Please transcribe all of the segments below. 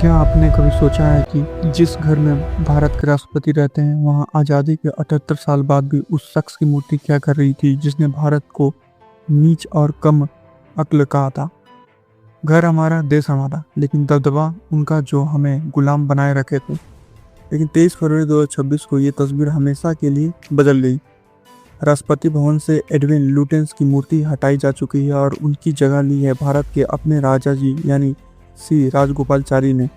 क्या आपने कभी सोचा है कि जिस घर में भारत के राष्ट्रपति रहते हैं वहां आज़ादी के 78 साल बाद भी उस शख्स की मूर्ति क्या कर रही थी जिसने भारत को नीच और कम अक्ल कहा था। घर हमारा, देश हमारा, लेकिन दबदबा उनका जो हमें गुलाम बनाए रखे थे। लेकिन 23 फरवरी 2026 को ये तस्वीर हमेशा के लिए बदल गई। राष्ट्रपति भवन से एडविन लुटेंस की मूर्ति हटाई जा चुकी है और उनकी जगह ली है भारत के अपने राजा जी यानी सी राजगोपालचारी ने।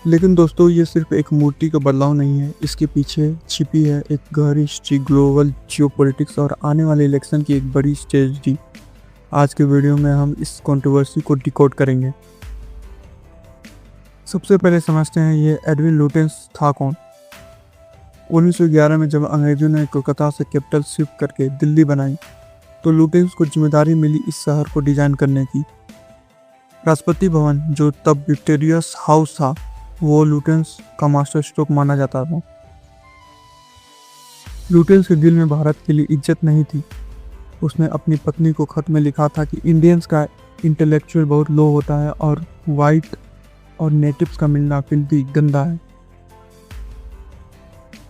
लेकिन दोस्तों, ये सिर्फ एक मूर्ति का बदलाव नहीं है, इसके पीछे छिपी है एक गहरी हिस्ट्री, ग्लोबल जियोपॉलिटिक्स और आने वाले इलेक्शन की एक बड़ी स्ट्रेटजी। आज के वीडियो में हम इस कंट्रोवर्सी को डिकोड करेंगे। सबसे पहले समझते हैं ये एडविन लुटेंस था कौन। 1911 में जब अंग्रेजों ने कोलकाता से कैपिटल शिफ्ट करके दिल्ली बनाई तो लुटेंस को जिम्मेदारी मिली इस शहर को डिजाइन करने की। राष्ट्रपति भवन, जो तब विक्टोरियस हाउस था, वो लुटेंस का मास्टर स्ट्रोक माना जाता था। लुटेंस के दिल में भारत के लिए इज्जत नहीं थी। उसने अपनी पत्नी को खत में लिखा था कि इंडियंस का इंटेलेक्चुअल बहुत लो होता है और वाइट और नेटिव्स का मिलना फिल्दी गंदा है।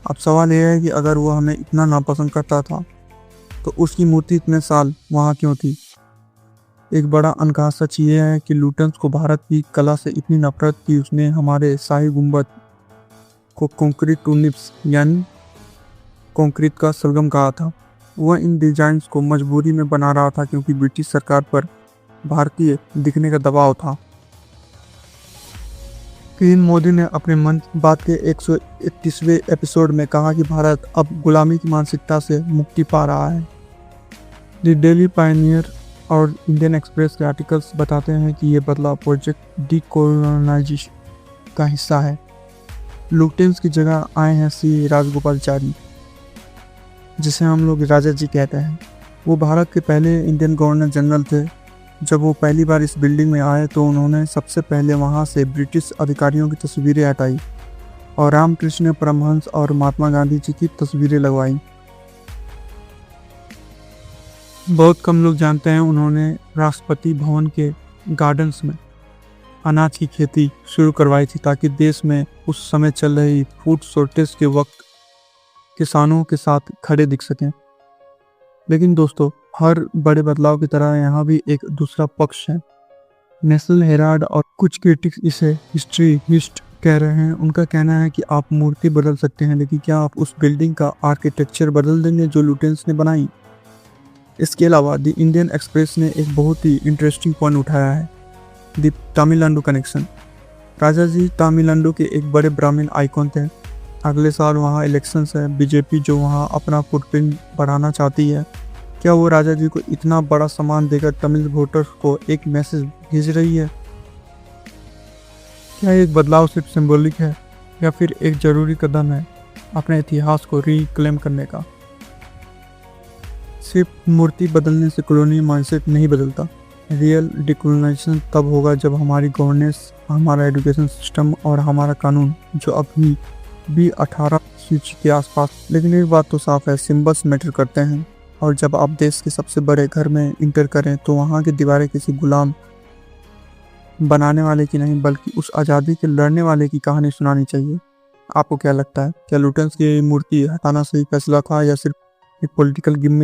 अब सवाल यह है कि अगर वो हमें इतना नापसंद करता था तो उसकी मूर्ति इतने साल वहाँ क्यों थी। एक बड़ा अनकहा सच ये है कि लुटेंस को भारत की कला से इतनी नफरत कि उसने हमारे शाही गुंबद को कंक्रीट टूलिप्स यानी कंक्रीट का सरगम कहा था। वह इन डिजाइन्स को मजबूरी में बना रहा था क्योंकि ब्रिटिश सरकार पर भारतीय दिखने का दबाव था। पीएम मोदी ने अपने मन की बात के 131वें एपिसोड में कहा कि भारत अब गुलामी की मानसिकता से मुक्ति पा रहा है। द डेली पायनियर और इंडियन एक्सप्रेस के आर्टिकल्स बताते हैं कि ये बदलाव प्रोजेक्ट डीकोलोनाइजेशन का हिस्सा है। लुटेंस की जगह आए हैं सी राजगोपालचारी, जिसे हम लोग राजा जी कहते हैं। वो भारत के पहले इंडियन गवर्नर जनरल थे। जब वो पहली बार इस बिल्डिंग में आए तो उन्होंने सबसे पहले वहाँ से ब्रिटिश अधिकारियों की तस्वीरें हटाई और रामकृष्ण परमहंस और महात्मा गांधी जी की तस्वीरें लगवाई। बहुत कम लोग जानते हैं उन्होंने राष्ट्रपति भवन के गार्डन्स में अनाज की खेती शुरू करवाई थी ताकि देश में उस समय चल रही फूड शॉर्टेज के वक्त किसानों के साथ खड़े दिख सकें। लेकिन दोस्तों, हर बड़े बदलाव की तरह यहाँ भी एक दूसरा पक्ष है। नेशनल हेराल्ड और कुछ क्रिटिक्स इसे हिस्ट्रीनिस्ट कह रहे हैं। उनका कहना है कि आप मूर्ति बदल सकते हैं, लेकिन क्या आप उस बिल्डिंग का आर्किटेक्चर बदल देंगे जो लुटेंस ने बनाई। इसके अलावा द इंडियन एक्सप्रेस ने एक बहुत ही इंटरेस्टिंग पॉइंट उठाया है, द तमिलनाडु कनेक्शन। राजा जी तमिलनाडु के एक बड़े ब्राह्मण आइकॉन थे। अगले साल वहाँ इलेक्शंस है। बीजेपी जो वहाँ अपना फुटप्रिंट बढ़ाना चाहती है, क्या वो राजा जी को इतना बड़ा सम्मान देकर तमिल वोटर्स को एक मैसेज भेज रही है। क्या एक बदलाव सिर्फ सिंबॉलिक है या फिर एक जरूरी कदम है अपने इतिहास को रिक्लेम करने का। सिर्फ मूर्ति बदलने से कॉलोनी माइंडसेट नहीं बदलता। रियल डिकोलोनाइजेशन तब होगा जब हमारी गवर्नेंस, हमारा एजुकेशन सिस्टम और हमारा कानून, जो अभी भी 18 सूची के आसपास। लेकिन एक बात तो साफ है, सिंबल्स मैटर करते हैं। और जब आप देश के सबसे बड़े घर में इंटर करें तो वहाँ की दीवारें किसी गुलाम बनाने वाले की नहीं बल्कि उस आज़ादी के लड़ने वाले की कहानी सुनानी चाहिए। आपको क्या लगता है, क्या लुटेंस की मूर्ति हटाना सही फैसला था या सिर्फ एक पॉलिटिकल गिमिक।